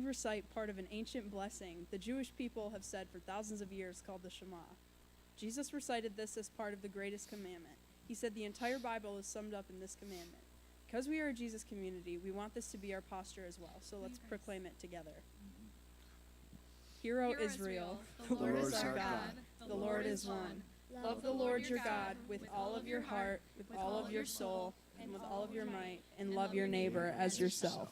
recite part of an ancient blessing the Jewish people have said for thousands of years called the Shema. Jesus recited this as part of the greatest commandment. He said the entire Bible is summed up in this commandment. Because we are a Jesus community, we want this to be our posture as well. So let's proclaim it together. Hear, O Israel, the Lord is our God, the Lord is one. Love the Lord your God with all of your heart, with all of your soul, and with all of your might, and love your neighbor as yourself.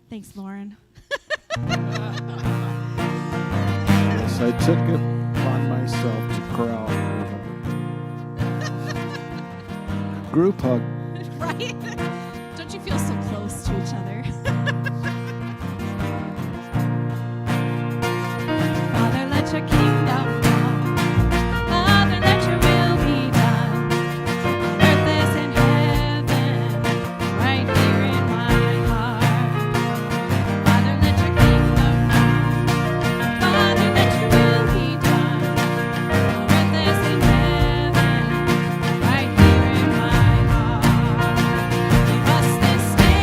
Thanks, Lauren. Yes, I took it upon myself to crawl. Group hug. Right? Don't you feel so close to each other? Father, let your kingdom come. Father, let your will be done. On earth as in heaven, right here in my heart. Father, let your kingdom come. Father, let your will be done. On earth as in heaven, right here in my heart. Give us this day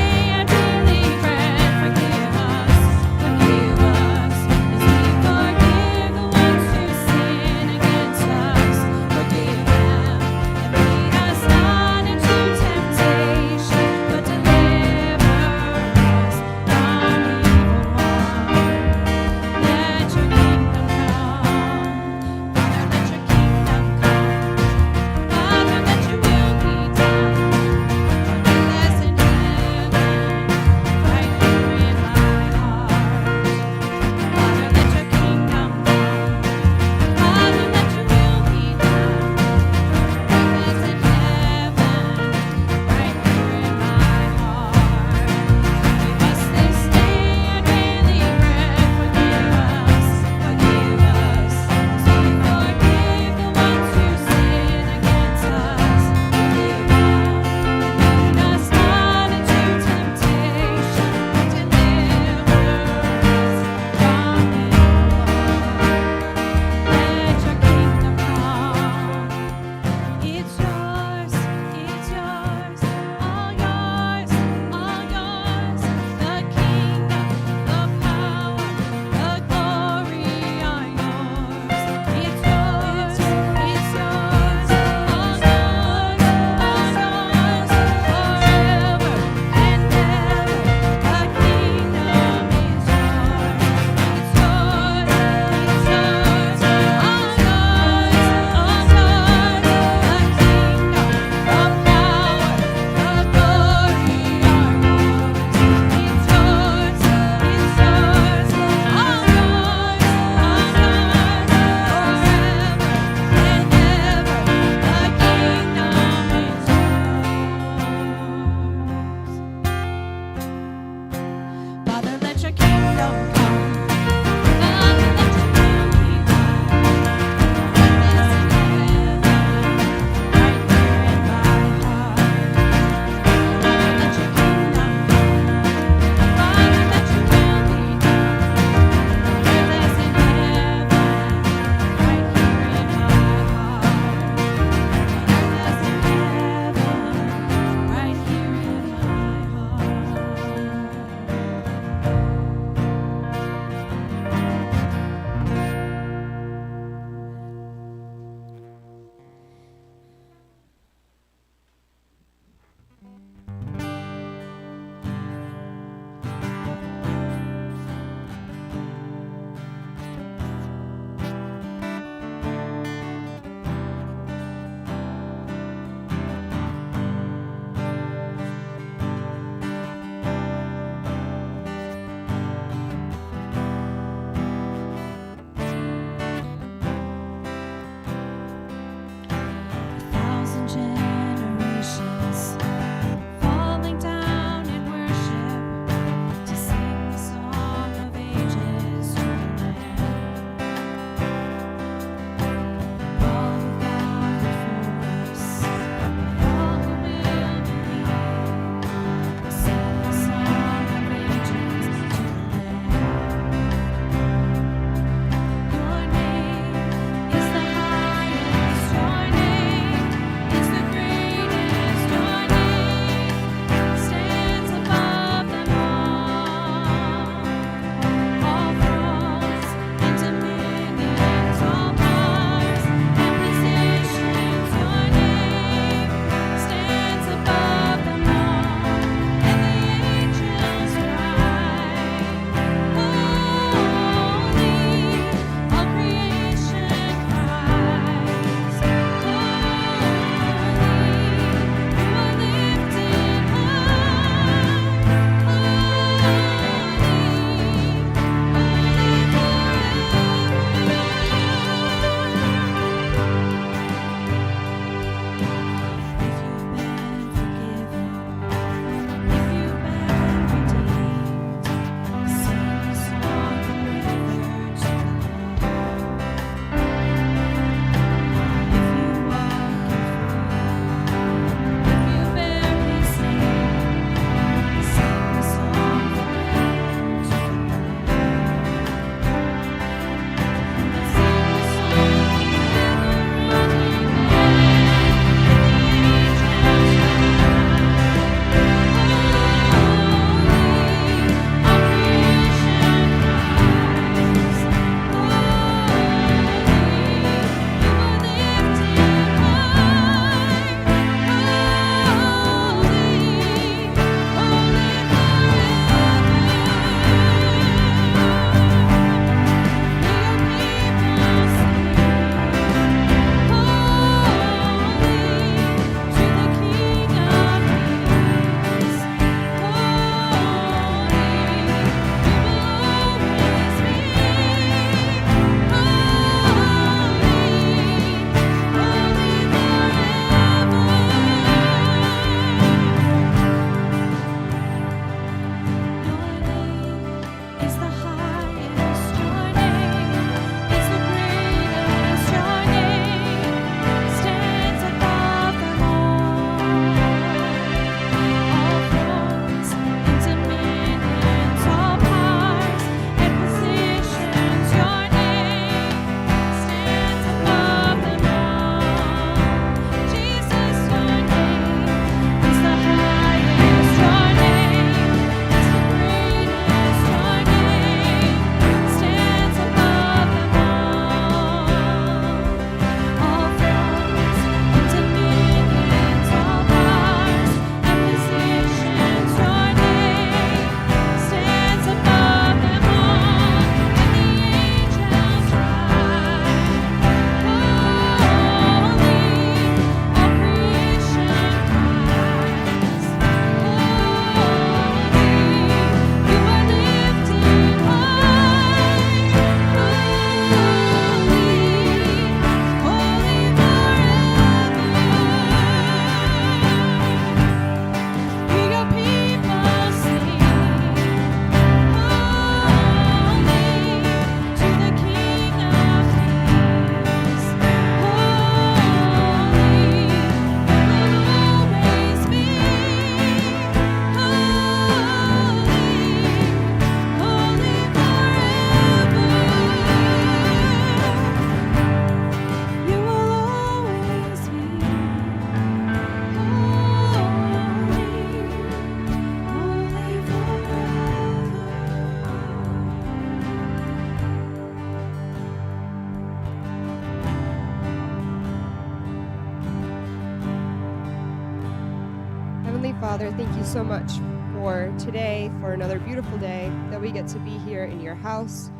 Heavenly Father, thank you so much for today, for another beautiful day that we get to be here in your house,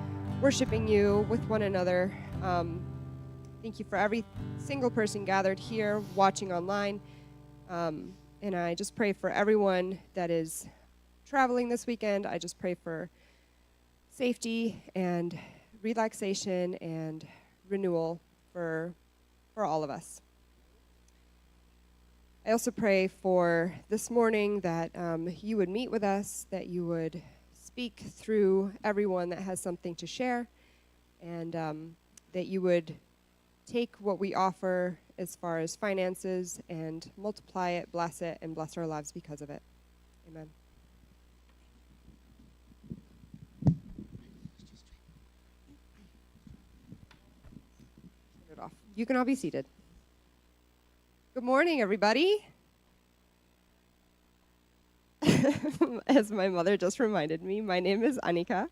worshiping you with one another. Thank you for every single person gathered here, watching online. And I just pray for everyone that is traveling this weekend. I just pray for safety and relaxation and renewal for all of us. I also pray for this morning that you would meet with us, that you would speak through everyone that has something to share, and that you would take what we offer as far as finances and multiply it, and bless our lives because of it. Amen. Turn it off. You can all be seated. Good morning, everybody. As my mother just reminded me, my name is Annika.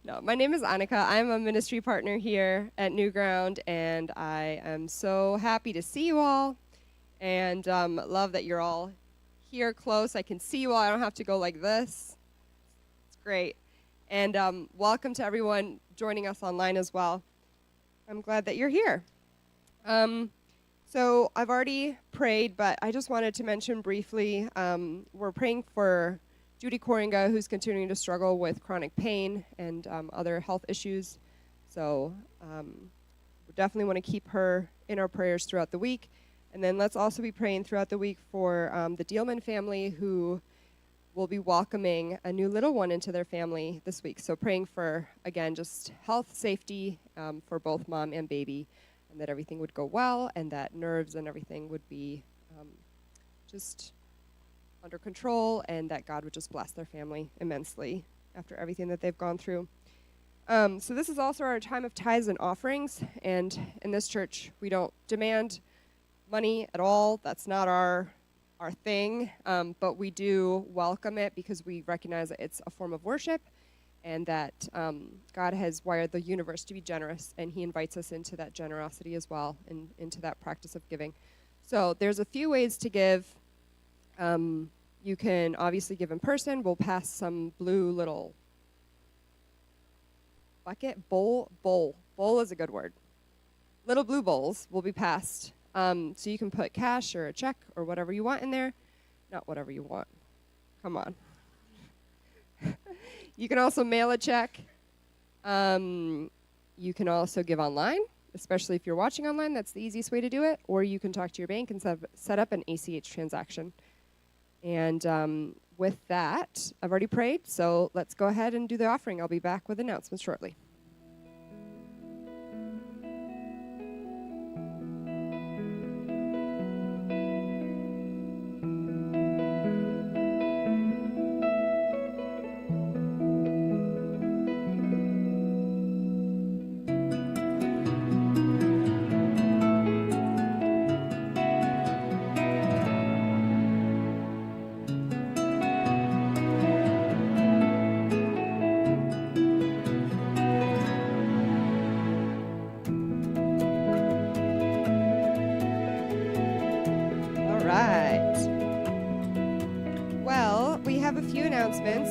No, my name is Annika. I'm a ministry partner here at New Ground, and I am so happy to see you all, and love that you're all here close. I can see you all. I don't have to go like this. It's great. And welcome to everyone joining us online as well. I'm glad that you're here. So I've already prayed, but I just wanted to mention briefly, we're praying for Judy Koringa, who's continuing to struggle with chronic pain and other health issues. So we definitely want to keep her in our prayers throughout the week. And then let's also be praying throughout the week for the Dealman family, who will be welcoming a new little one into their family this week. So praying for, again, just health, safety for both mom and baby, and that everything would go well, and that nerves and everything would be just under control, and that God would just bless their family immensely after everything that they've gone through. So this is also our time of tithes and offerings, and in this church, we don't demand money at all. That's not our thing, but we do welcome it because we recognize that it's a form of worship, and that God has wired the universe to be generous, and he invites us into that generosity as well, and into that practice of giving. So there's a few ways to give. You can obviously give in person. We'll pass some blue little bucket, bowl is a good word. Little blue bowls will be passed. So you can put cash or a check or whatever you want in there. Not whatever you want. Come on. You can also mail a check. You can also give online, especially if you're watching online. That's the easiest way to do it. Or you can talk to your bank and set up an ACH transaction. And with that, I've already prayed, so let's go ahead and do the offering. I'll be back with announcements shortly.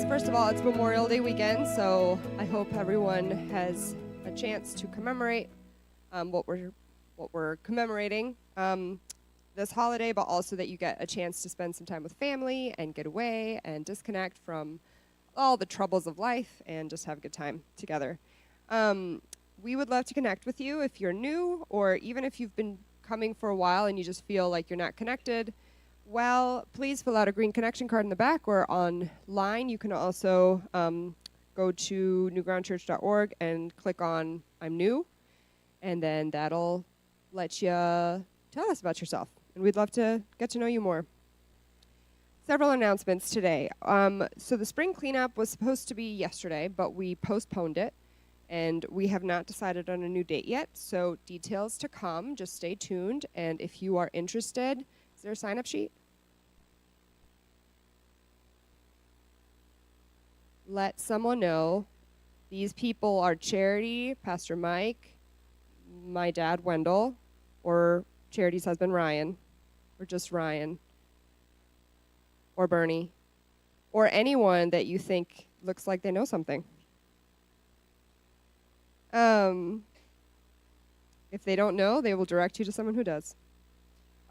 First of all, it's Memorial Day weekend, so I hope everyone has a chance to commemorate what we're commemorating this holiday, but also that you get a chance to spend some time with family and get away and disconnect from all the troubles of life and just have a good time together. We would love to connect with you if you're new, or even if you've been coming for a while and you just feel like you're not connected. Well, please fill out a green connection card in the back or online. You can also go to newgroundchurch.org and click on I'm new, and then that'll let you tell us about yourself, and we'd love to get to know you more. Several announcements today. So the spring cleanup was supposed to be yesterday, but we postponed it, and we have not decided on a new date yet, so details to come. Just stay tuned, and if you are interested, is there a sign-up sheet? Let someone know. These people are Charity, Pastor Mike, my dad, Wendell, or Charity's husband, Ryan, or just Ryan. or Bernie or anyone that you think looks like they know something. If they don't know, they will direct you to someone who does.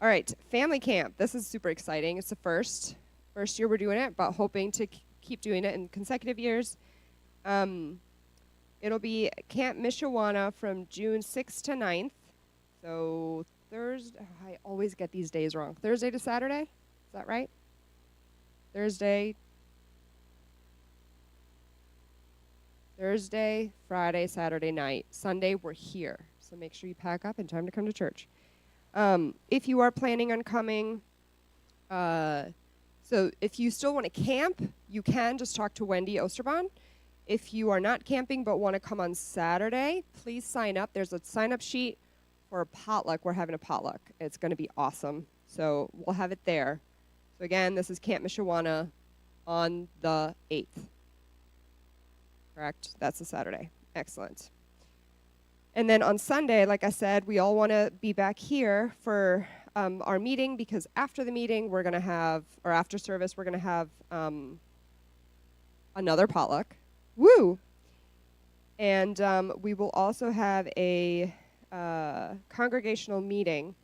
All right, family camp. This is super exciting. It's the first year we're doing it, but hoping to keep doing it in consecutive years. It'll be Camp Mishawaka from June 6th to 9th. So Thursday, I always get these days wrong. Thursday to Saturday? Is that right? Thursday, Friday, Saturday night. Sunday, we're here. So make sure you pack up in time to come to church. If you are planning on coming, so if you still want to camp, you can just talk to Wendy Osterbahn. If you are not camping but want to come on Saturday, please sign up. There's a sign-up sheet for a potluck. We're having a potluck. It's going to be awesome. So we'll have it there. So again, this is Camp Mishawaka on the 8th. Correct? That's a Saturday. Excellent. And then on Sunday, like I said, we all want to be back here for our meeting, because after the meeting, we're going to have, or after service, we're going to have another potluck. Woo! And we will also have a congregational meeting.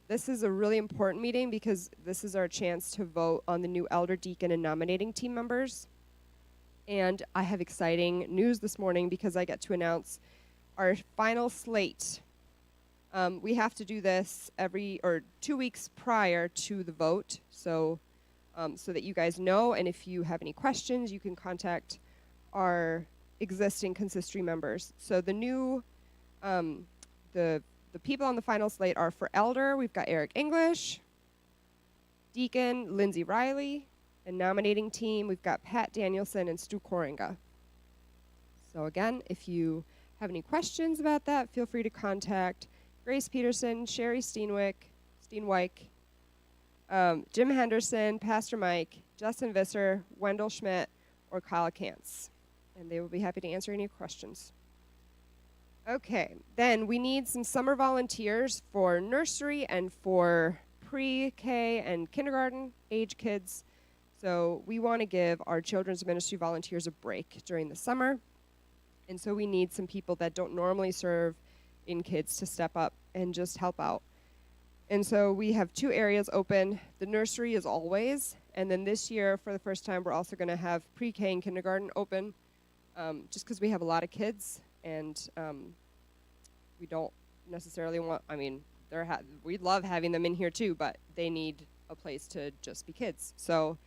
This is a really important meeting because this is our chance to vote on the new elder, deacon, and nominating team members. And I have exciting news this morning because I get to announce our final slate. We have to do this 2 weeks prior to the vote, so that you guys know. And if you have any questions, you can contact our existing consistory members. So the new, the people on the final slate are for elder. We've got Eric English, deacon Lindsay Riley, and nominating team we've got Pat Danielson and Stu Koringa. So again, if you have any questions about that, feel free to contact Grace Peterson, Sherry Steenwyk, Jim Henderson, Pastor Mike, Justin Visser, Wendell Schmidt, or Kyle Kantz. And they will be happy to answer any questions. Okay, then we need some summer volunteers for nursery and for pre-K and kindergarten age kids. So we want to give our children's ministry volunteers a break during the summer. And so we need some people that don't normally serve in kids to step up and just help out. And so we have 2 areas open. The nursery is always, and then this year, for the first time, we're also going to have pre-K and kindergarten open, just because we have a lot of kids, and we don't necessarily want, we love having them in here too, but they need a place to just be kids. So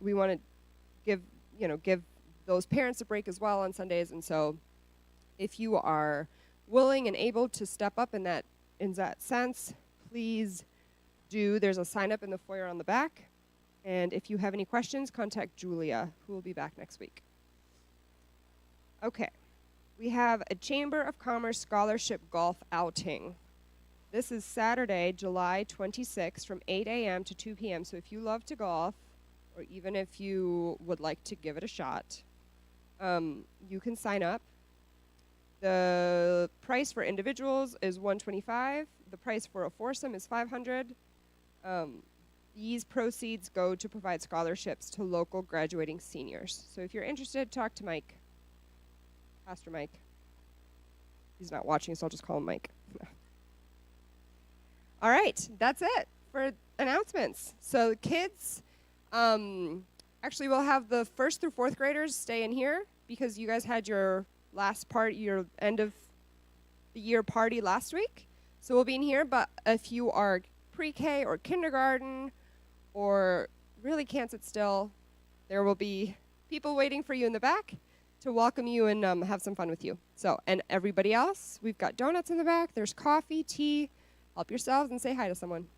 we want to give those parents a break as well on Sundays. And so if you are willing and able to step up in that sense, please do. There's a sign up in the foyer on the back. And if you have any questions, contact Julia, who will be back next week. Okay. We have a Chamber of Commerce Scholarship Golf Outing. This is Saturday, July 26th from 8 a.m. to 2 p.m. So if you love to golf, or even if you would like to give it a shot, you can sign up. The price for individuals is $125. The price for a foursome is $500. These proceeds go to provide scholarships to local graduating seniors. So if you're interested, talk to Mike, Pastor Mike. He's not watching, so I'll just call him Mike. All right, that's it for announcements. So kids, actually we'll have the 1st through 4th graders stay in here because you guys had your your end of the year party last week. So we'll be in here, but if you are pre-K or kindergarten or really can't sit still, there will be people waiting for you in the back to welcome you and have some fun with you. So, and everybody else, we've got donuts in the back. There's coffee, tea. Help yourselves and say hi to someone.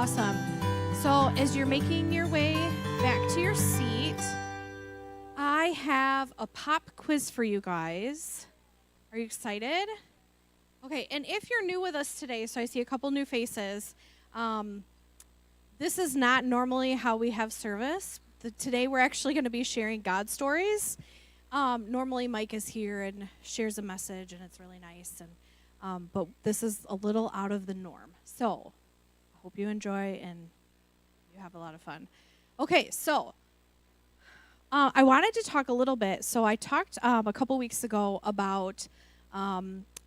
Awesome. So as you're making your way back to your seat, I have a pop quiz for you guys. Are you excited? Okay, and if you're new with us today, so I see a couple new faces, this is not normally how we have service. Today we're actually going to be sharing God stories. Normally Mike is here and shares a message, and it's really nice, and but this is a little out of the norm. So I hope you enjoy and you have a lot of fun. Okay, so I wanted to talk a little bit. So I talked a couple weeks ago about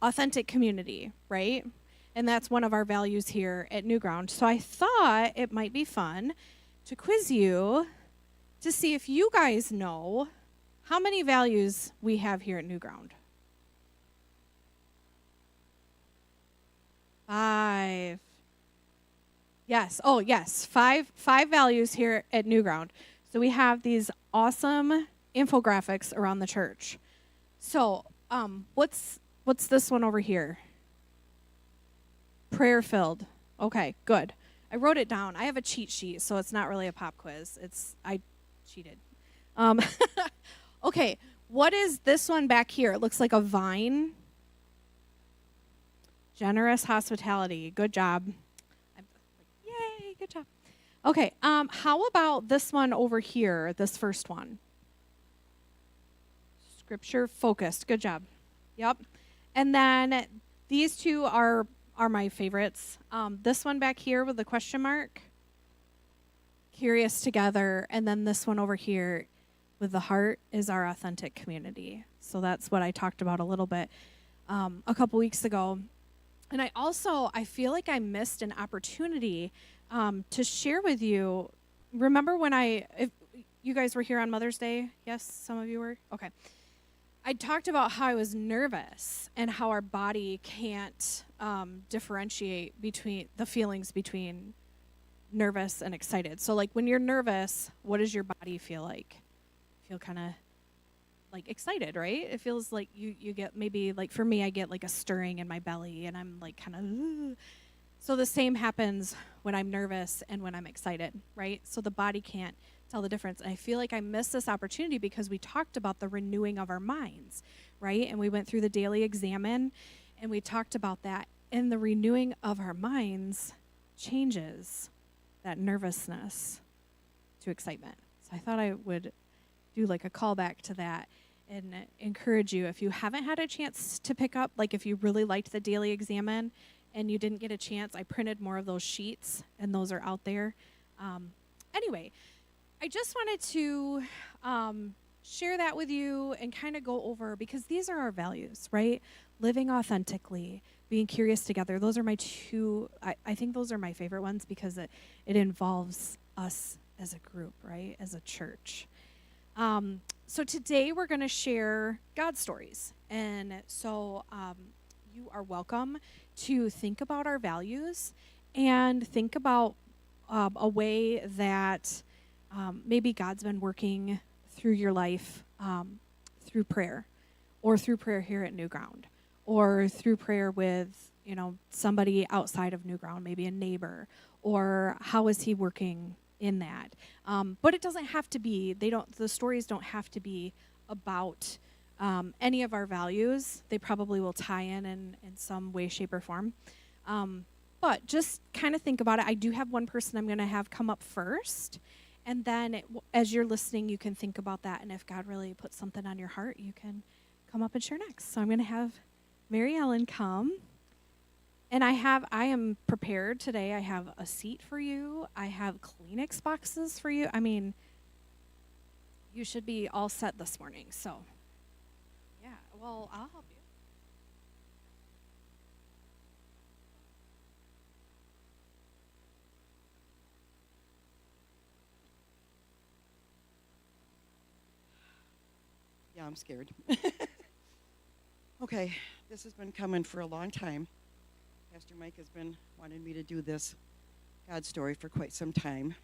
authentic community, right? And that's one of our values here at New Ground. So I thought it might be fun to quiz you to see if you guys know how many values we have here at New Ground. 5. Yes. Oh, yes. Five values here at New Ground. So we have these awesome infographics around the church. So, what's this one over here? Prayer filled. Okay, good. I wrote it down. I have a cheat sheet, so it's not really a pop quiz. I cheated. Okay, what is this one back here? It looks like a vine. Generous hospitality. Good job. Yay, good job. Okay, how about this one over here, this first one? Scripture focused. Good job. Yep. And then these two are my favorites. This one back here with the question mark, curious together, and then this one over here with the heart is our authentic community. So that's what I talked about a little bit a couple weeks ago. And I feel like I missed an opportunity to share with you. Remember when if you guys were here on Mother's Day? Yes, some of you were? Okay. I talked about how I was nervous and how our body can't differentiate between the feelings between nervous and excited. So like when you're nervous, what does your body feel like? Feel kind of like excited, right? It feels like you get maybe, like for me, I get like a stirring in my belly and I'm like kind of, so the same happens when I'm nervous and when I'm excited, right? So the body can't tell the difference. And I feel like I missed this opportunity because we talked about the renewing of our minds, right? And we went through the daily examine and we talked about that. And the renewing of our minds changes that nervousness to excitement. So I thought I would do like a callback to that and encourage you, if you haven't had a chance to pick up, like if you really liked the daily examine and you didn't get a chance, I printed more of those sheets and those are out there. Anyway, I just wanted to share that with you and kind of go over, because these are our values, right? Living authentically, being curious together. Those are my two, I think those are my favorite ones because it involves us as a group, right? As a church. So today we're going to share God stories. And so you are welcome to think about our values and think about a way that maybe God's been working through your life through prayer, or through prayer here at New Ground, or through prayer with, somebody outside of New Ground, maybe a neighbor, or how is he working in that. But it doesn't have to be, the stories don't have to be about any of our values. They probably will tie in some way, shape, or form. But just kind of think about it. I do have one person I'm going to have come up first. And then as you're listening, you can think about that. And if God really puts something on your heart, you can come up and share next. So I'm going to have Mary Ellen come. And I am prepared today. I have a seat for you. I have Kleenex boxes for you. I mean, you should be all set this morning. So, yeah, well, I'll help you. Yeah, I'm scared. Okay, this has been coming for a long time. Pastor Mike has been wanting me to do this God story for quite some time,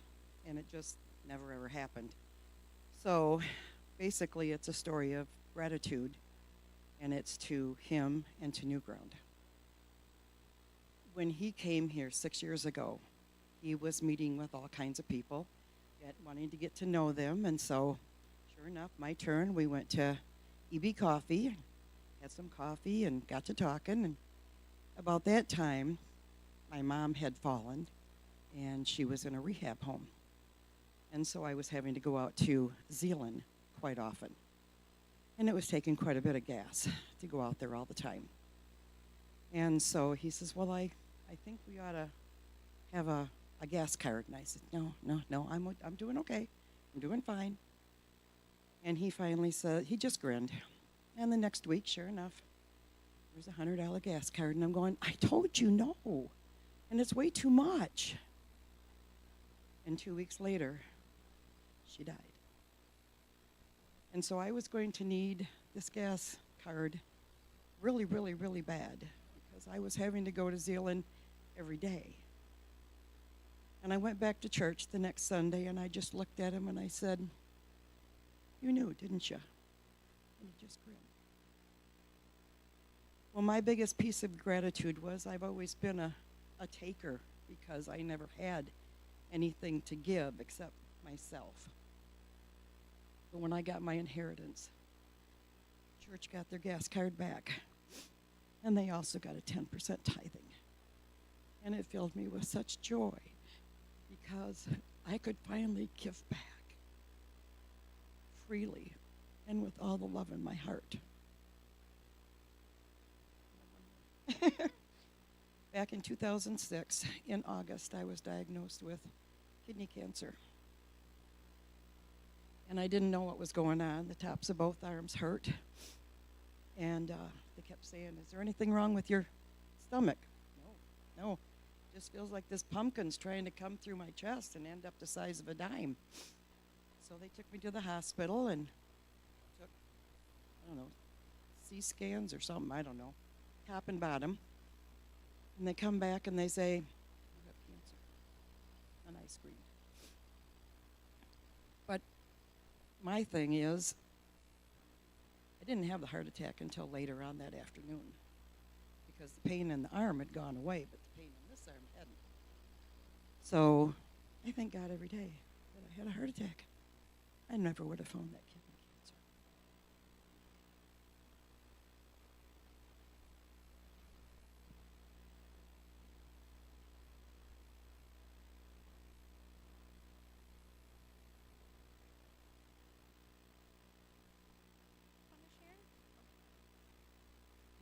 and it just never ever happened. So basically it's a story of gratitude, and it's to him and to New Ground. When he came here 6 years ago, he was meeting with all kinds of people, wanting to get to know them. And so, sure enough, my turn. We went to EB Coffee, had some coffee, and got to talking. And about that time, my mom had fallen, and she was in a rehab home. And so I was having to go out to Zeeland quite often. And it was taking quite a bit of gas to go out there all the time. And so he says, well, I think we ought to have a gas card. And I said, no, I'm doing okay. I'm doing fine. And he finally said, he just grinned. And the next week, sure enough, there's a $100 gas card. And I'm going, I told you no. And it's way too much. And 2 weeks later, she died. And so I was going to need this gas card really, really, really bad because I was having to go to Zeeland every day. And I went back to church the next Sunday, and I just looked at him and I said, you knew, didn't you? And he just grinned. Well, my biggest piece of gratitude was I've always been a taker because I never had anything to give except myself. But when I got my inheritance, church got their gas card back, and they also got a 10% tithing. And it filled me with such joy because I could finally give back freely and with all the love in my heart. Back in 2006, in August, I was diagnosed with kidney cancer. And I didn't know what was going on. The tops of both arms hurt. And they kept saying, is there anything wrong with your stomach? No. Just feels like this pumpkin's trying to come through my chest and end up the size of a dime. So they took me to the hospital and took, C-scans or something, I don't know, top and bottom. And they come back and they say, you have cancer. And I screamed. But my thing is, I didn't have the heart attack until later on that afternoon because the pain in the arm had gone away, but the pain in this arm hadn't. So I thank God every day that I had a heart attack. I never would have found that kidney cancer.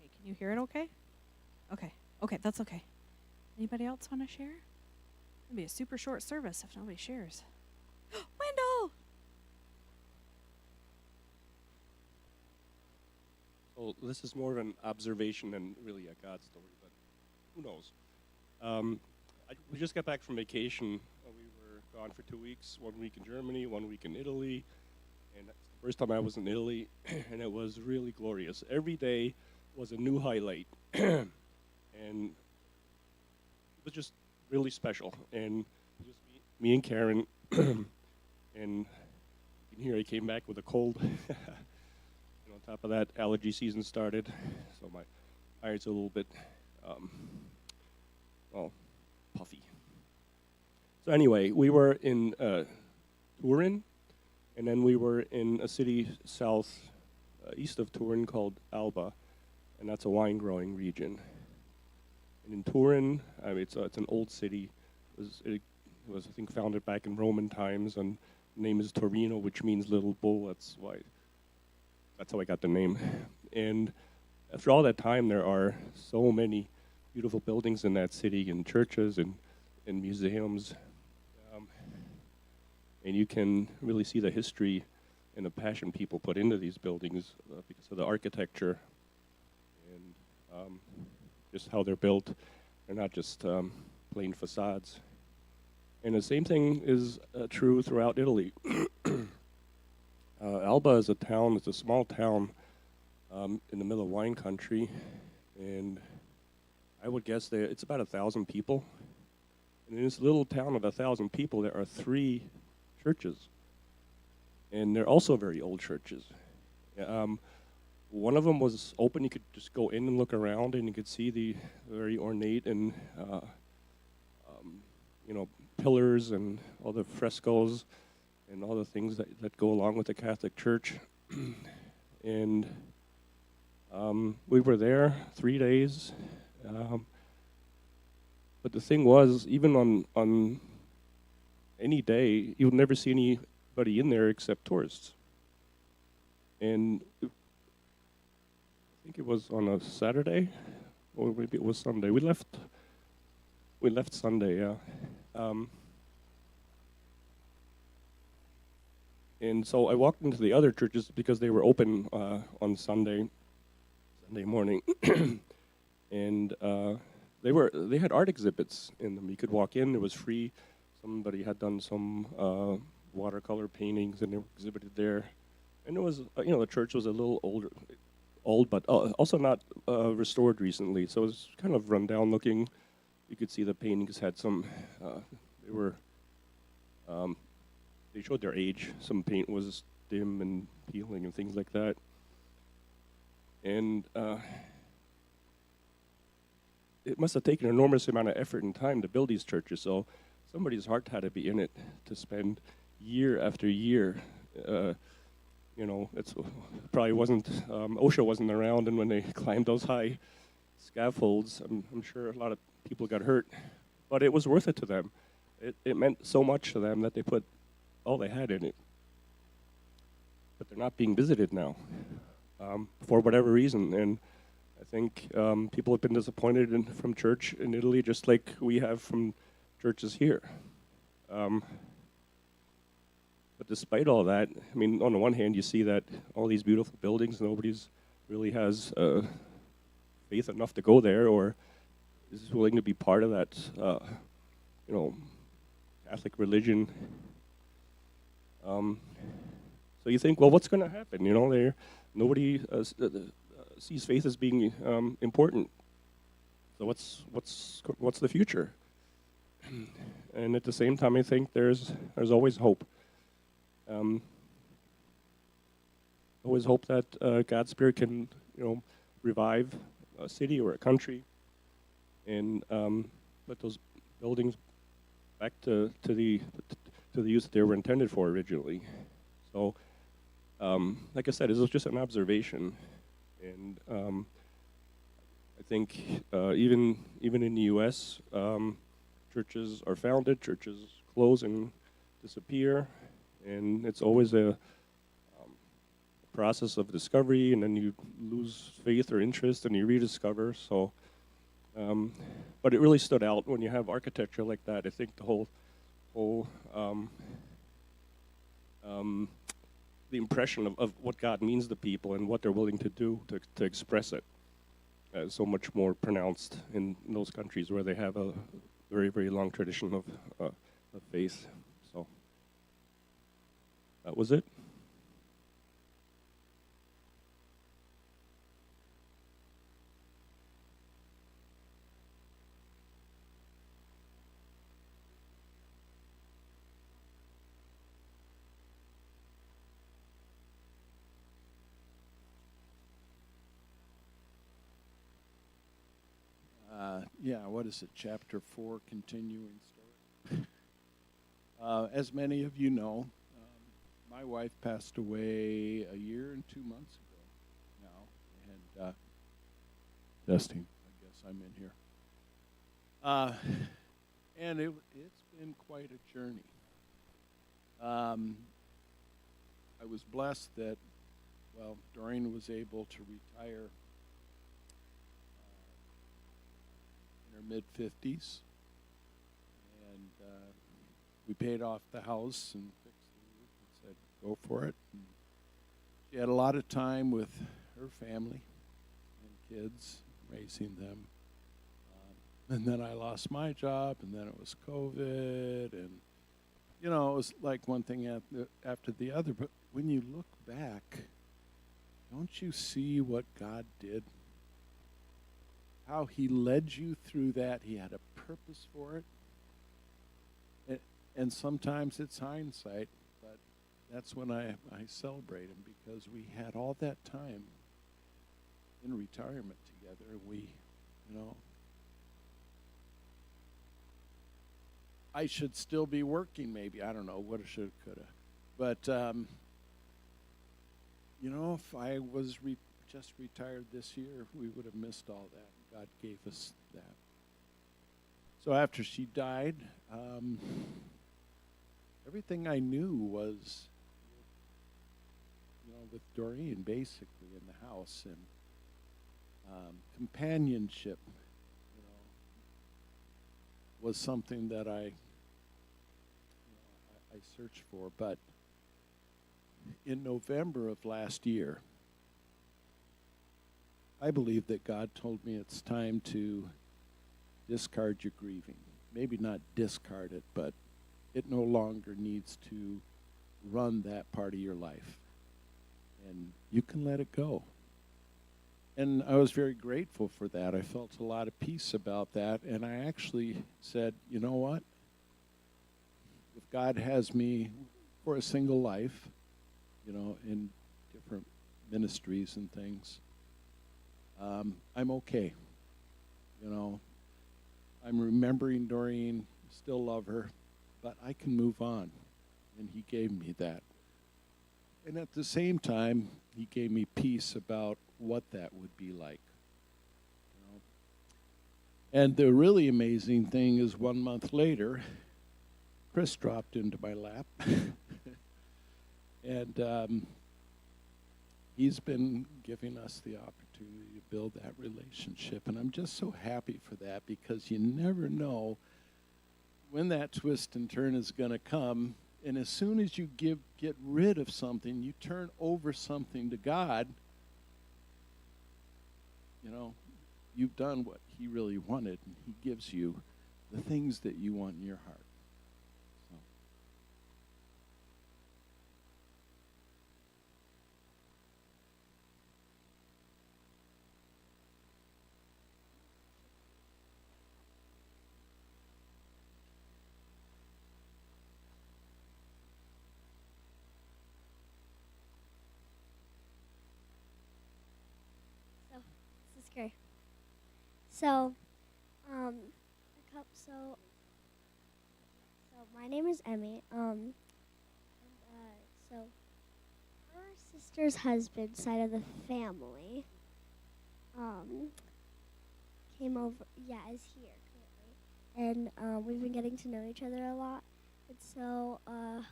Hey, can you hear it okay? Okay, that's okay. Anybody else want to share? It'll be a super short service if nobody shares. Wendell! So this is more of an observation than really a God story, but who knows? We just got back from vacation. We were gone for 2 weeks, 1 week in Germany, 1 week in Italy. And that's the first time I was in Italy, and it was really glorious. Every day was a new highlight. And it was just really special. And just me and Karen, and you can hear I came back with a cold. And on top of that, allergy season started, so my eyes are a little bit, puffy. So anyway, we were in Turin, and then we were in a city east of Turin called Alba, and that's a wine-growing region. And in Turin, it's an old city. It was, I think, founded back in Roman times, and the name is Torino, which means little bull. That's how I got the name. And after all that time, there are so many beautiful buildings in that city, and churches and museums. And you can really see the history and the passion people put into these buildings because of the architecture and just how they're built. They're not just plain facades. And the same thing is true throughout Italy. Alba is it's a small town in the middle of wine country, and I would guess that it's about 1,000 people. And in this little town of 1,000 people, there are 3 churches, and they're also very old churches. One of them was open. You could just go in and look around, and you could see the very ornate and pillars and all the frescoes and all the things that go along with the Catholic Church. And we were there 3 days. But the thing was, even on any day, you would never see anybody in there except tourists. And I think it was on a Saturday, or maybe it was Sunday. We left Sunday, yeah. And so I walked into the other churches because they were open on Sunday morning, and they had art exhibits in them. You could walk in; it was free. Somebody had done some watercolor paintings, and they were exhibited there. And it was, the church was a little old, but also not restored recently, so it was kind of run down looking. You could see the paintings had some. They showed their age. Some paint was dim and peeling and things like that. And it must have taken an enormous amount of effort and time to build these churches. So somebody's heart had to be in it to spend year after year. It's probably wasn't OSHA wasn't around, and when they climbed those high scaffolds, I'm sure a lot of people got hurt, but it was worth it to them. It meant so much to them that they put all they had in it. But they're not being visited now, for whatever reason. And I think people have been disappointed from church in Italy, just like we have from churches here. But despite all that, I mean, on the one hand, you see that all these beautiful buildings, nobody's really has faith enough to go there or is willing to be part of that, Catholic religion. So you think, well, what's going to happen? Nobody sees faith as being important. So what's the future? And at the same time, I think there's always hope. Always hope that God's Spirit can, revive a city or a country, and put those buildings back to the use that they were intended for originally. So, like I said, it was just an observation, and I think even in the U.S., churches are founded, churches close and disappear, and it's always a process of discovery, and then you lose faith or interest, and you rediscover. So, but it really stood out when you have architecture like that. I think the whole the impression of what God means to people and what they're willing to do to express it is so much more pronounced in those countries where they have a very, very long tradition of faith. So that was it. What is it, chapter 4, continuing story? As many of you know, my wife passed away a year and 2 months ago now, and testing, I guess I'm in here. And it's been quite a journey. I was blessed that, Doreen was able to retire mid-50s, and we paid off the house and fixed the roof and said, go for it. And she had a lot of time with her family and kids, raising them. And then I lost my job, and then it was COVID, and, it was like one thing after the other. But when you look back, don't you see what God did? How he led you through that. He had a purpose for it. And sometimes it's hindsight, but that's when I celebrate him, because we had all that time in retirement together. We, I should still be working. Maybe I don't know. Woulda, shoulda, coulda. But if I was just retired this year, we would have missed all that. God gave us that. So after she died, everything I knew was, with Doreen basically in the house, and companionship, was something that I searched for. But in November of last year, I believe that God told me it's time to discard your grieving. Maybe not discard it, but it no longer needs to run that part of your life. And you can let it go. And I was very grateful for that. I felt a lot of peace about that. And I actually said, you know what? If God has me for a single life, in different ministries and things, I'm okay. I'm remembering Doreen, still love her, but I can move on. And he gave me that. And at the same time, he gave me peace about what that would be like. And the really amazing thing is 1 month later, Chris dropped into my lap. And he's been giving us the opportunity to build that relationship. And I'm just so happy for that, because you never know when that twist and turn is going to come. And as soon as you get rid of something, you turn over something to God, you've done what he really wanted, and he gives you the things that you want in your heart. So. So, this is Carrie. So, so my name is Emmy. So her sister's husband side of the family, came over. Yeah, is here currently, and we've been getting to know each other a lot. And so, my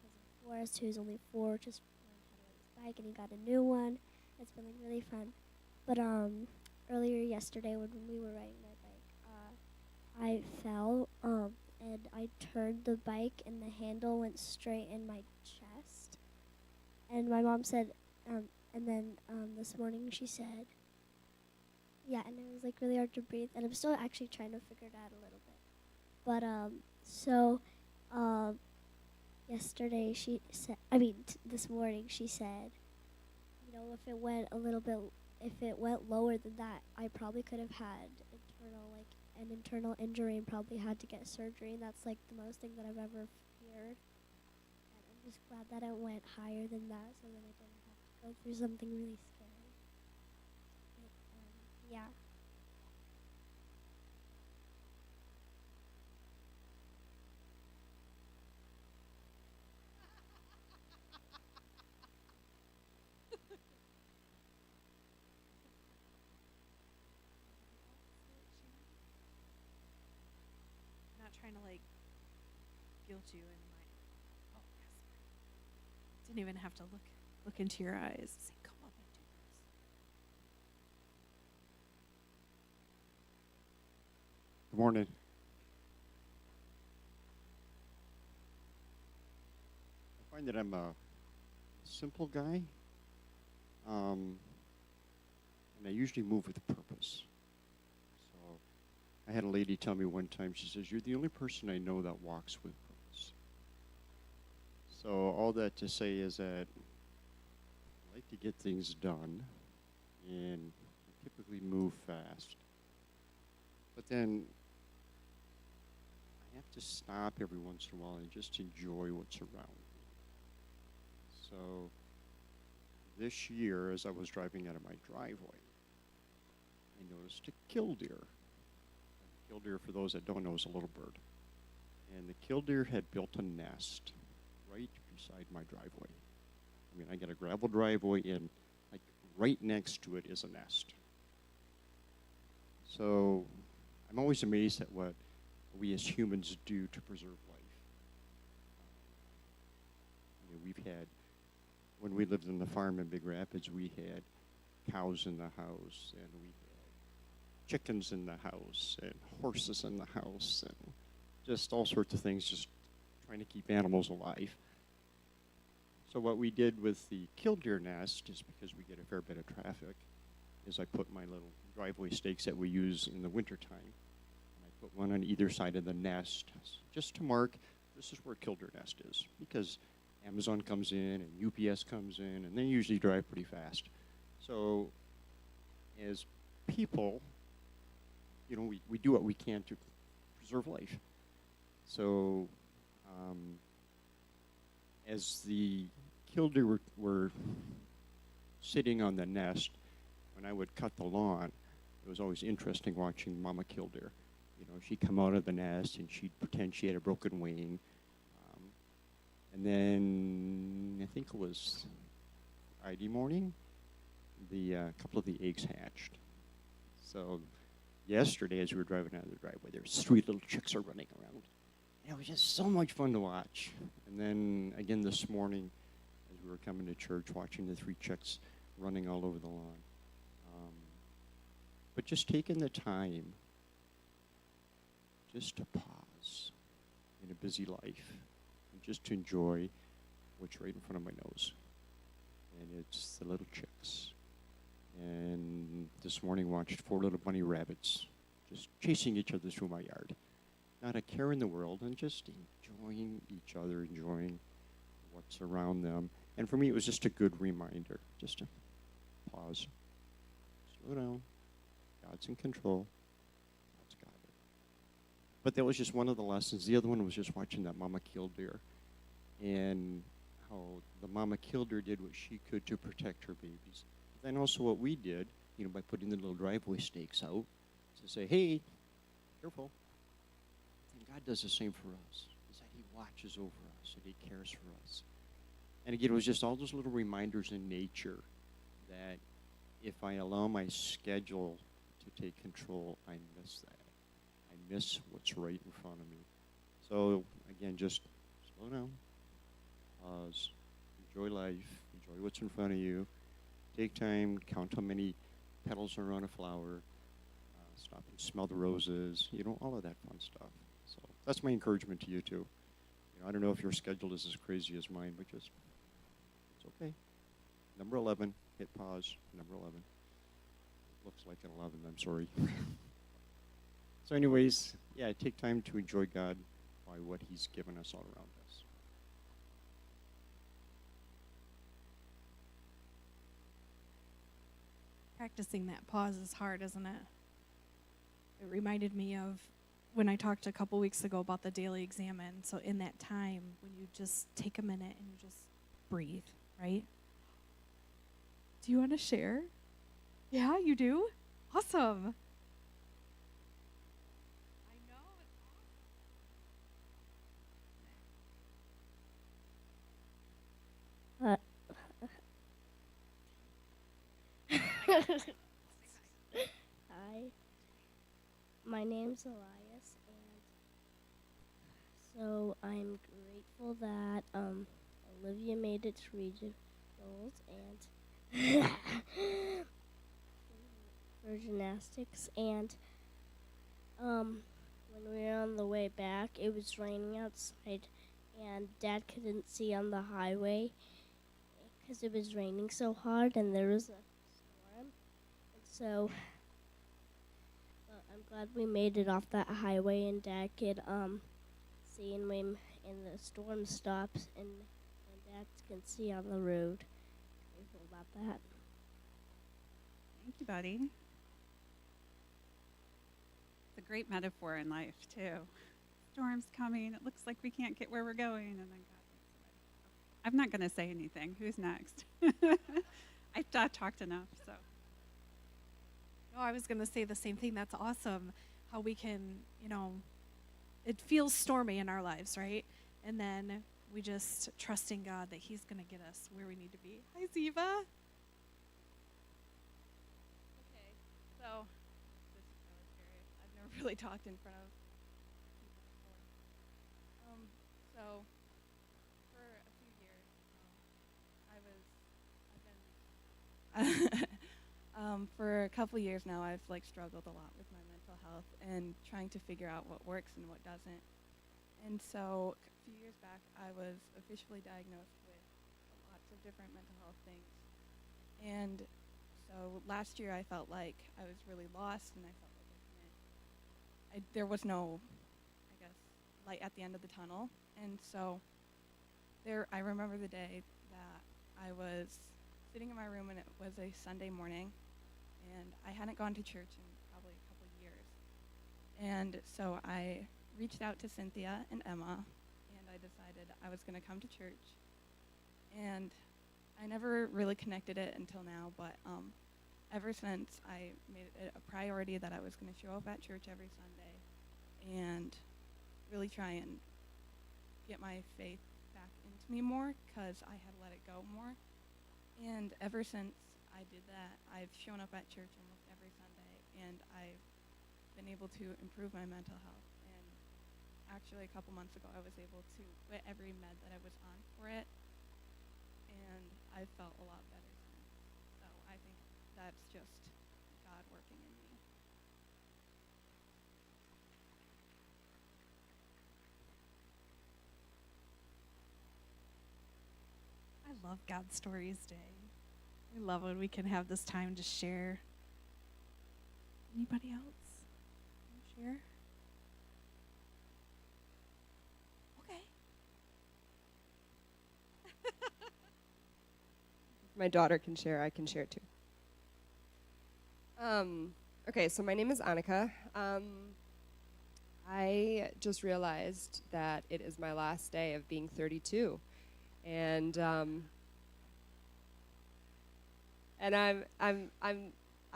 cousin Forrest, who's only 4, just learned how to ride his bike, and he got a new one. It's been really fun. But earlier yesterday when we were riding my bike, I fell, and I turned the bike, and the handle went straight in my chest. And my mom said, and then this morning she said, yeah, and it was like really hard to breathe, and I'm still actually trying to figure it out a little bit. But yesterday she said, this morning she said, if it went lower than that, I probably could have had an internal injury and probably had to get surgery. And that's like the most thing that I've ever feared. And I'm just glad that it went higher than that, so that I didn't have to go through something really scary. But, yeah. Not trying to guilt you in my. Oh yes, didn't even have to look into your eyes and say, "Come on, and do this." Good morning. I find that I'm a simple guy, and I usually move with purpose. So I had a lady tell me one time, she says, "You're the only person I know that walks with purpose." So all that to say is that I like to get things done, and I typically move fast. But then I have to stop every once in a while and just enjoy what's around me. So this year, as I was driving out of my driveway, I noticed a killdeer. Killdeer, for those that don't know, is a little bird. And the killdeer had built a nest right beside my driveway. I mean, I got a gravel driveway, and like right next to it is a nest. So I'm always amazed at what we as humans do to preserve life. We've had, when we lived in the farm in Big Rapids, we had cows in the house, and we had chickens in the house, and horses in the house, and just all sorts of things, just trying to keep animals alive. So what we did with the killdeer nest is, because we get a fair bit of traffic, is I put my little driveway stakes that we use in the wintertime, and I put one on either side of the nest, just to mark this is where killdeer nest is, because Amazon comes in and UPS comes in, and they usually drive pretty fast. So as people, we do what we can to preserve life. So as the killdeer were sitting on the nest, when I would cut the lawn, it was always interesting watching Mama Killdeer. She'd come out of the nest and she'd pretend she had a broken wing. And then I think it was Friday morning, the couple of the eggs hatched. So yesterday, as we were driving down the driveway, there was 3 little chicks are running around. And it was just so much fun to watch. And then again this morning, as we were coming to church, watching the 3 chicks running all over the lawn. But just taking the time just to pause in a busy life and just to enjoy what's right in front of my nose. And it's the little chicks. And this morning watched 4 little bunny rabbits just chasing each other through my yard. Not a care in the world, and just enjoying each other, enjoying what's around them. And for me, it was just a good reminder, just to pause, slow down. God's in control. God's got it. But that was just one of the lessons. The other one was just watching that Mama Killdeer, and how the Mama Killdeer did what she could to protect her babies. Then also what we did, by putting the little driveway stakes out to say, hey, careful. And God does the same for us, is that he watches over us and he cares for us. And again, it was just all those little reminders in nature that if I allow my schedule to take control, I miss that. I miss what's right in front of me. So again, just slow down, pause, enjoy life, enjoy what's in front of you. Take time, count how many petals are on a flower, stop and smell the roses, all of that fun stuff. So that's my encouragement to you too. I don't know if your schedule is as crazy as mine, but just, it's okay. Number 11, hit pause, number 11. Looks like an 11, I'm sorry. So anyways, yeah, take time to enjoy God by what he's given us all around us. Practicing that pause is hard, isn't it? It reminded me of when I talked a couple weeks ago about the daily examine. So in that time, when you just take a minute and you just breathe, right? Do you want to share? Yeah, you do? Awesome. I know, it's Hi, my name's Elias, and so I'm grateful that Olivia made it to regionals and for gymnastics, and when we were on the way back, it was raining outside, and Dad couldn't see on the highway because it was raining so hard, and there was a storm, and so I'm glad we made it off that highway, and Dad could see, and the storm stops, and Dad can see on the road. Grateful about that. Thank you, buddy. It's a great metaphor in life, too. Storm's coming. It looks like we can't get where we're going, and then God makes a way. I'm not going to say anything. Who's next? I've talked enough, so. No, I was going to say the same thing. That's awesome. how we can, it feels stormy in our lives, right? And then we just trust in God that He's going to get us where we need to be. Hi, Ziva. Okay, so this is really scary. I've never really talked in front of people before. So for a few years, for a couple years now, I've struggled a lot with my mental health and trying to figure out what works and what doesn't. And so a few years back, I was officially diagnosed with lots of different mental health things. And so last year, I felt like I was really lost, and I felt like there was no, I guess, light at the end of the tunnel. And so I remember the day that I was sitting in my room, and it was a Sunday morning, and I hadn't gone to church in probably a couple of years. And so I reached out to Cynthia and Emma, and I decided I was going to come to church. And I never really connected it until now, but ever since, I made it a priority that I was going to show up at church every Sunday and really try and get my faith back into me more, because I had let it go more. And ever since I did that, I've shown up at church almost every Sunday, and I've been able to improve my mental health. And actually, a couple months ago, I was able to quit every med that I was on for it, and I felt a lot better since. So I think that's just God working in me. I love God Stories Day. I love when we can have this time to share. Anybody else want to share? Okay. My daughter can share, I can share too. Okay, so my name is Annika. I just realized that it is my last day of being 32. And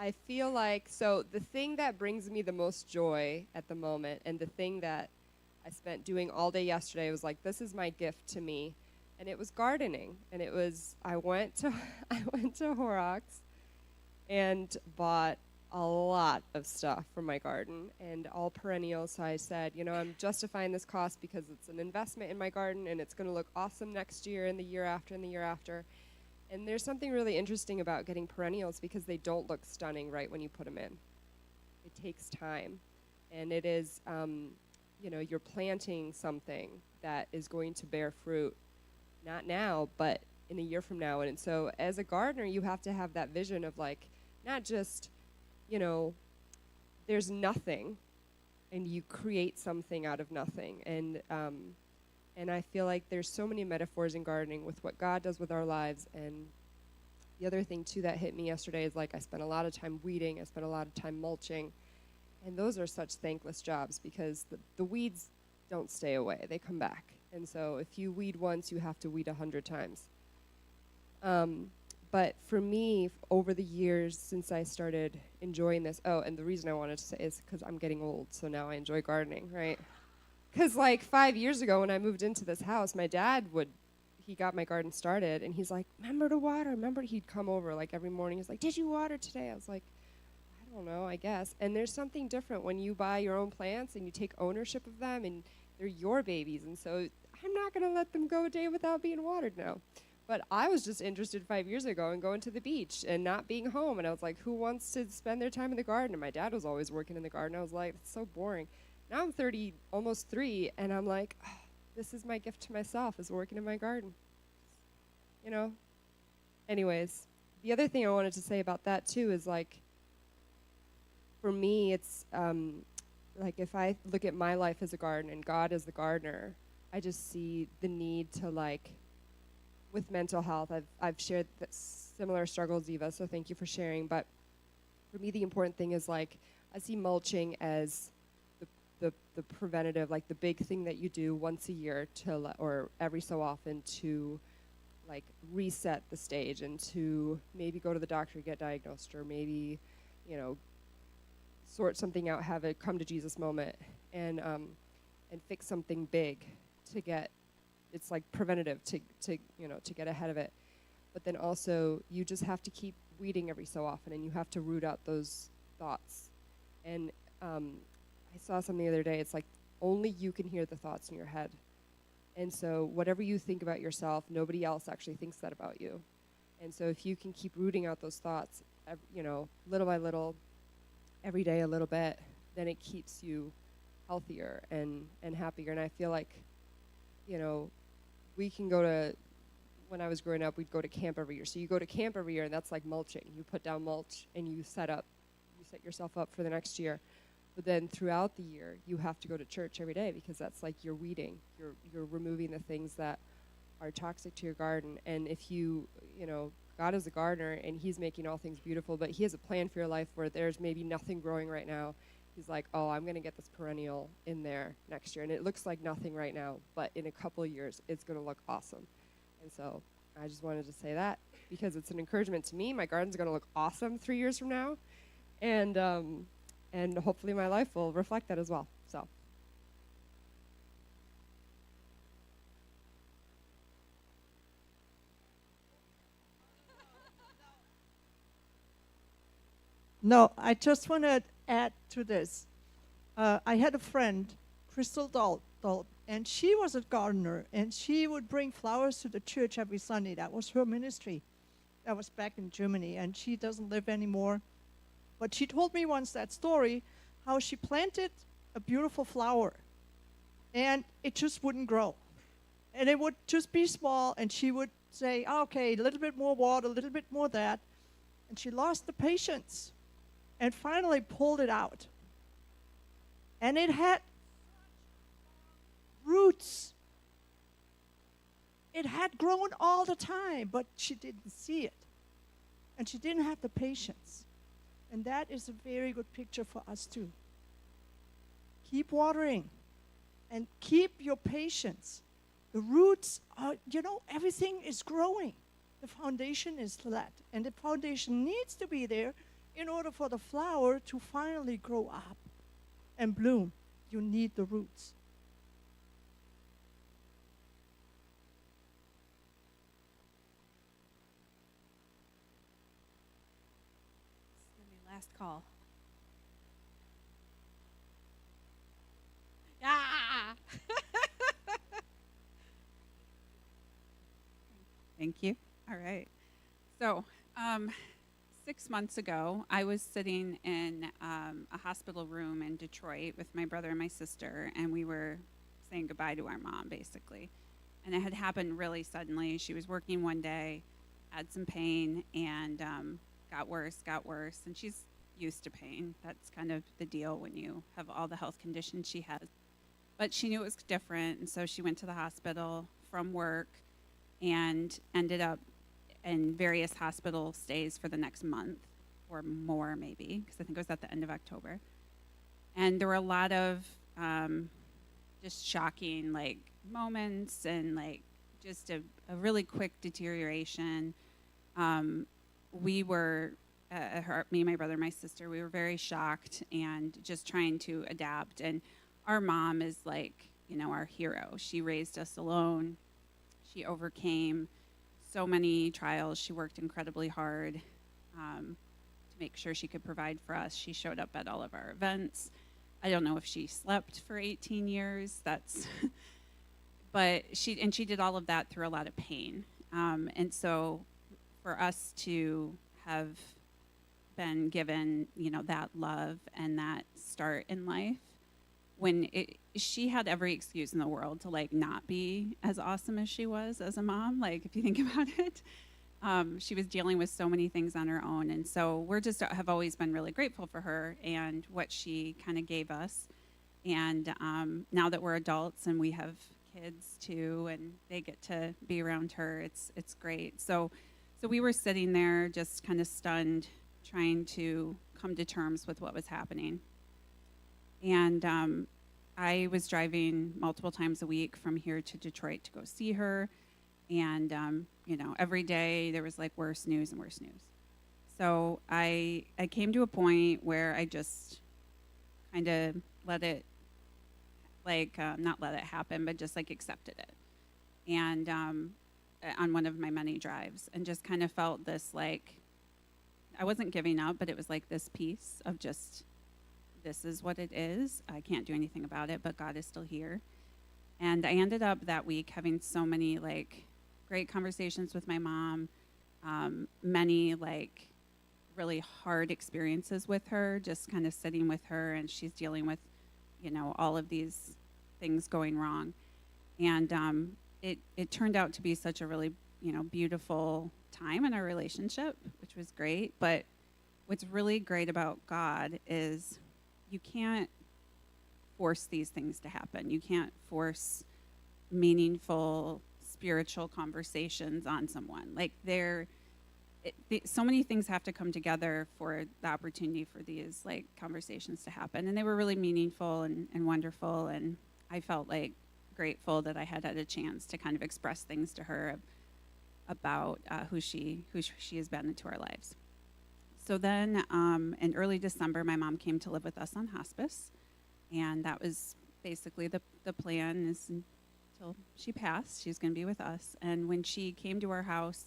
I feel like, so the thing that brings me the most joy at the moment, and the thing that I spent doing all day yesterday, was like, this is my gift to me, and it was gardening. And it was, I went to Horrocks and bought a lot of stuff for my garden, and all perennials. So I said, I'm justifying this cost because it's an investment in my garden, and it's going to look awesome next year and the year after and the year after. And there's something really interesting about getting perennials, because they don't look stunning right when you put them in. It takes time, and it is, you're planting something that is going to bear fruit, not now, but in a year from now. And so as a gardener, you have to have that vision of not just, there's nothing, and you create something out of nothing. And I feel like there's so many metaphors in gardening with what God does with our lives. And the other thing, too, that hit me yesterday is I spent a lot of time weeding. I spent a lot of time mulching. And those are such thankless jobs, because the weeds don't stay away. They come back. And so if you weed once, you have to weed 100 times. But for me, over the years since I started enjoying this, and the reason I wanted to say is because I'm getting old, so now I enjoy gardening, right? Because 5 years ago when I moved into this house, my dad he got my garden started, and he's like, remember to water, he'd come over every morning. He's like, did you water today? I was like, I don't know, I guess. And there's something different when you buy your own plants and you take ownership of them, and they're your babies. And so I'm not going to let them go a day without being watered now. But I was just interested 5 years ago in going to the beach and not being home. And I was like, who wants to spend their time in the garden? And my dad was always working in the garden. I was like, it's so boring. Now I'm 30, almost 3, and I'm like, this is my gift to myself, is working in my garden. Anyways, the other thing I wanted to say about that, too, is for me, it's if I look at my life as a garden and God as the gardener, I just see the need to with mental health. I've shared similar struggles, Eva, so thank you for sharing. But for me, the important thing is I see mulching as the preventative, the big thing that you do once a year or every so often to reset the stage, and to maybe go to the doctor, get diagnosed, or maybe sort something out, have a come to Jesus moment, and fix something big to get. It's like preventative to get ahead of it. But then also you just have to keep weeding every so often, and you have to root out those thoughts. And I saw something the other day. It's like only you can hear the thoughts in your head. And so whatever you think about yourself, nobody else actually thinks that about you. And so if you can keep rooting out those thoughts, little by little, every day a little bit, then it keeps you healthier and happier. And I feel like, we can go to, when I was growing up, we'd go to camp every year. So you go to camp every year, and that's like mulching. You put down mulch, and you set yourself up for the next year. But then throughout the year, you have to go to church every day, because that's like you're weeding. You're removing the things that are toxic to your garden. And if God is a gardener, and he's making all things beautiful, but he has a plan for your life where there's maybe nothing growing right now. He's like, oh, I'm going to get this perennial in there next year. And it looks like nothing right now, but in a couple of years, it's going to look awesome. And so I just wanted to say that, because it's an encouragement to me. My garden's going to look awesome 3 years from now. And hopefully my life will reflect that as well. So. No, I just want to add to this. I had a friend, Crystal Dahl, and she was a gardener, and she would bring flowers to the church every Sunday. That was her ministry. That was back in Germany, and she doesn't live anymore. But she told me once that story, how she planted a beautiful flower, and it just wouldn't grow. And it would just be small, and she would say, okay, a little bit more water, a little bit more that. And she lost the patience and finally pulled it out. And it had roots. It had grown all the time, but she didn't see it. And she didn't have the patience. And that is a very good picture for us too. Keep watering and keep your patience. The roots are, everything is growing. The foundation is flat, and the foundation needs to be there in order for the flower to finally grow up and bloom. You need the roots. This is going to be last call. Yeah. Thank you. All right. So, 6 months ago, I was sitting in a hospital room in Detroit with my brother and my sister, and we were saying goodbye to our mom, basically. And it had happened really suddenly. She was working one day, had some pain, and got worse. And she's used to pain. That's kind of the deal when you have all the health conditions she has. But she knew it was different, and so she went to the hospital from work and ended up in various hospital stays for the next month or more, maybe, because I think it was at the end of October. And there were a lot of just shocking moments and just a really quick deterioration. We were, me, my brother, my sister, we were very shocked and just trying to adapt. And our mom is our hero. She raised us alone. She overcame so many trials. She worked incredibly hard to make sure she could provide for us. She showed up at all of our events. I don't know if she slept for 18 years. But she did all of that through a lot of pain. And so for us to have been given, that love and that start in life, when she had every excuse in the world to not be as awesome as she was as a mom. If you think about it, she was dealing with so many things on her own. And so we're just have always been really grateful for her and what she kind of gave us. And now that we're adults and we have kids too, and they get to be around her, it's great. So we were sitting there just kind of stunned, trying to come to terms with what was happening. And I was driving multiple times a week from here to Detroit to go see her. And, every day there was worse news and worse news. So I came to a point where I just kind of let it, like, not let it happen, but just like accepted it. And on one of my many drives, and just kind of felt this, like, I wasn't giving up, but it was like this piece of just, this is what it is. I can't do anything about it, but God is still here. And I ended up that week having so many, like, great conversations with my mom, many, like, really hard experiences with her, just kind of sitting with her, and she's dealing with, you know, all of these things going wrong. And it turned out to be such a really, you know, beautiful time in our relationship, which was great. But what's really great about God is you can't force these things to happen. You can't force meaningful spiritual conversations on someone. Like, so many things have to come together for the opportunity for these, like, conversations to happen. And they were really meaningful and wonderful. And I felt, like, grateful that I had a chance to kind of express things to her about who she has been into our lives. So then in early December, my mom came to live with us on hospice. And that was basically the plan, is until she passed, she's going to be with us. And when she came to our house,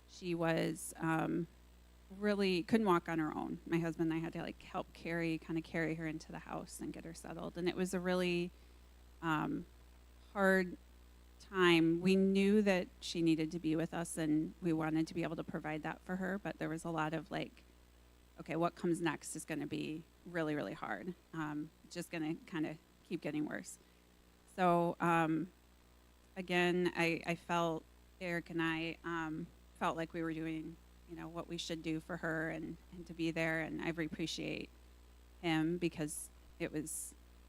she was really couldn't walk on her own. My husband and I had to, like, help carry her into the house and get her settled. And it was a really hard time. We knew that she needed to be with us, and we wanted to be able to provide that for her. But there was a lot of, like, okay, what comes next is going to be really, really hard. Just going to kind of keep getting worse. So again, I felt, Eric and I felt like we were doing, you know, what we should do for her and to be there. And I appreciate him, because it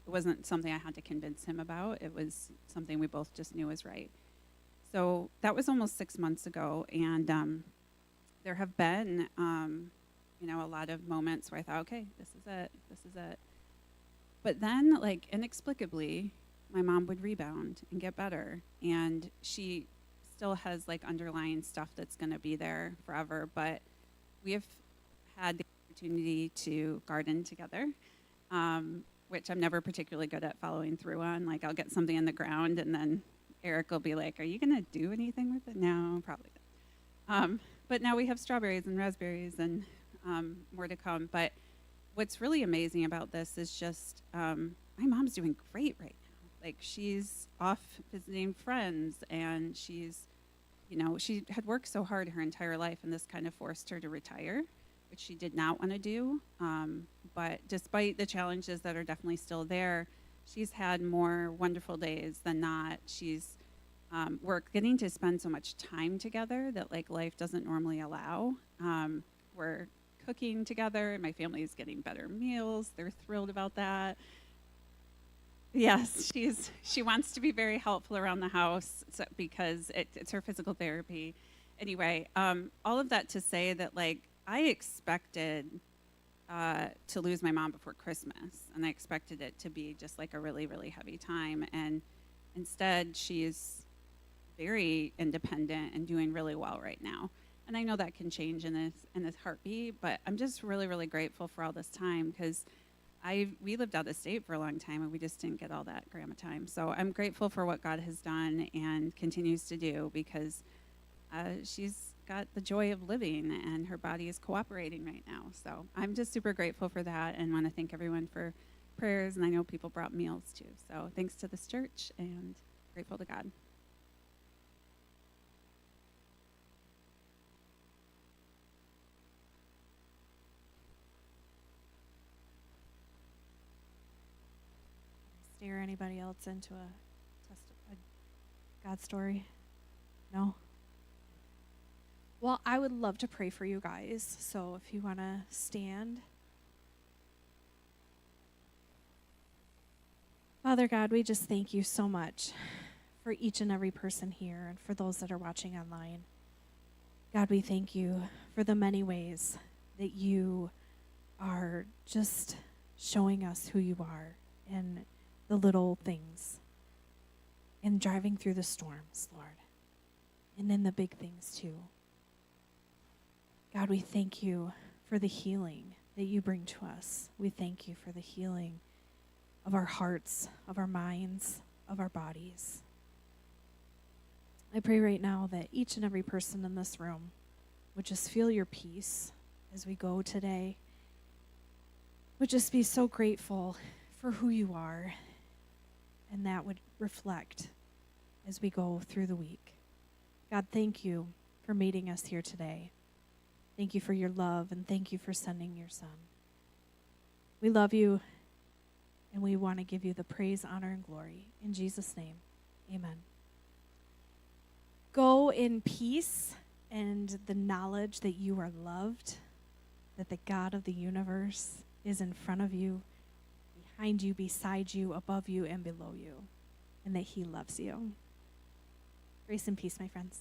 wasn't something I had to convince him about. It was something we both just knew was right. So that was almost 6 months ago. And there have been, you know, a lot of moments where I thought, okay, this is it. But then, like, inexplicably, my mom would rebound and get better. And she still has, like, underlying stuff that's going to be there forever. But we have had the opportunity to garden together, which I'm never particularly good at following through on. Like, I'll get something in the ground, and then Eric will be like, are you going to do anything with it? No, probably not. But now we have strawberries and raspberries and more to come. But what's really amazing about this is just my mom's doing great right now. Like, she's off visiting friends, and she's, you know, she had worked so hard her entire life, and this kind of forced her to retire, which she did not want to do. But despite the challenges that are definitely still there, she's had more wonderful days than not. She's we're getting to spend so much time together that, like, life doesn't normally allow. We're cooking together. My family is getting better meals. They're thrilled about that. Yes, she wants to be very helpful around the house, because it's her physical therapy. Anyway, all of that to say that, like, I expected to lose my mom before Christmas, and I expected it to be just like a really, really heavy time. And instead, she's very independent and doing really well right now. And I know that can change in this heartbeat, but I'm just really, really grateful for all this time, because we lived out of state for a long time, and we just didn't get all that grandma time. So I'm grateful for what God has done and continues to do, because she's got the joy of living, and her body is cooperating right now. So I'm just super grateful for that, and want to thank everyone for prayers. And I know people brought meals too. So thanks to this church, and grateful to God. Steer anybody else into a God story? No? Well, I would love to pray for you guys. So if you want to stand. Father God, we just thank you so much for each and every person here, and for those that are watching online. God, we thank you for the many ways that you are just showing us who you are in the little things, and driving through the storms, Lord, and in the big things too. God, we thank you for the healing that you bring to us. We thank you for the healing of our hearts, of our minds, of our bodies. I pray right now that each and every person in this room would just feel your peace as we go today, would just be so grateful for who you are, and that would reflect as we go through the week. God, thank you for meeting us here today. Thank you for your love, and thank you for sending your Son. We love you, and we want to give you the praise, honor, and glory. In Jesus' name, amen. Go in peace and the knowledge that you are loved, that the God of the universe is in front of you, behind you, beside you, above you, and below you, and that he loves you. Grace and peace, my friends.